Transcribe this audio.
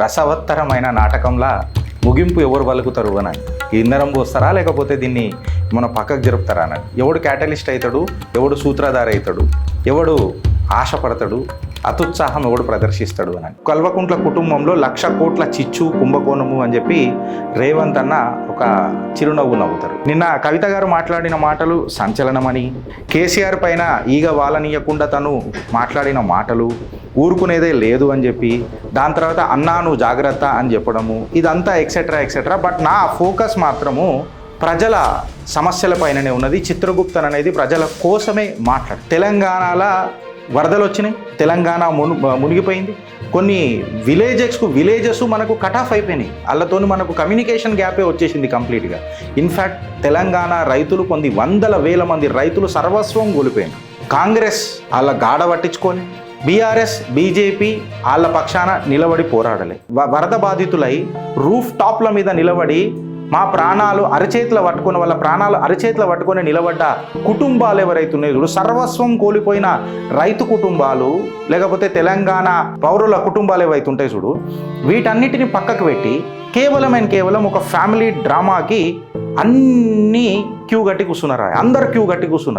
రసవత్తరమైన నాటకంలా ముగింపు ఎవరు పలుకుతారు అని ఇంధనం పోస్తారా లేకపోతే దీన్ని మన పక్కకు జరుపుతారా అని ఎవడు క్యాటలిస్ట్ అవుతాడు, ఎవడు సూత్రధార అవుతాడు, ఎవడు ఆశపడతాడు, అతుత్సాహం ఎవడు ప్రదర్శిస్తాడు అని. కల్వకుంట్ల కుటుంబంలో 1,00,000 కోట్ల చిచ్చు కుంభకోణము అని చెప్పి రేవంత్ అన్న ఒక చిరునవ్వు నవ్వుతారు. నిన్న కవిత గారు మాట్లాడిన మాటలు సంచలనమని, కేసీఆర్ పైన ఈగ వాలనీయకుండా తను మాట్లాడిన మాటలు ఊరుకునేదే లేదు అని చెప్పి, దాని తర్వాత అన్నా నువ్వు జాగ్రత్త అని చెప్పడము, ఇదంతా ఎక్సెట్రా ఎక్సెట్రా. బట్ నా ఫోకస్ మాత్రము ప్రజల సమస్యల పైననే ఉన్నది. చిత్రగుప్తన్ అనేది ప్రజల కోసమే మాట్లాడు. తెలంగాణలో వరదలు వచ్చినాయి, తెలంగాణ మునిగిపోయింది, కొన్ని విలేజెస్ మనకు కట్ ఆఫ్ అయిపోయినాయి, వాళ్ళతో మనకు కమ్యూనికేషన్ గ్యాపే వచ్చేసింది కంప్లీట్గా. ఇన్ఫ్యాక్ట్ తెలంగాణ రైతులు కొన్ని 100,000 మంది రైతులు సర్వస్వం కోల్పోయింది. కాంగ్రెస్ వాళ్ళ గాడ పట్టించుకొని, బీఆర్ఎస్ బీజేపీ వాళ్ళ పక్షాన నిలబడి పోరాడలే. వరద బాధితులై రూఫ్ టాప్ల మీద నిలబడి మా ప్రాణాలు అరచేతుల పట్టుకుని, వాళ్ళ ప్రాణాలు అరచేతుల పట్టుకొని నిలబడ్డ కుటుంబాలు ఎవరైతే ఉన్నాయో చూడు, సర్వస్వం కోల్పోయిన రైతు కుటుంబాలు లేకపోతే తెలంగాణ పౌరుల కుటుంబాలు ఏవైతే ఉంటాయి చూడు, వీటన్నిటిని పక్కకు పెట్టి కేవలం ఒక ఫ్యామిలీ డ్రామాకి అన్నీ క్యూ కట్టి కూర్చున్నారు. అందరు క్యూ కట్టి కూర్చున్నారు.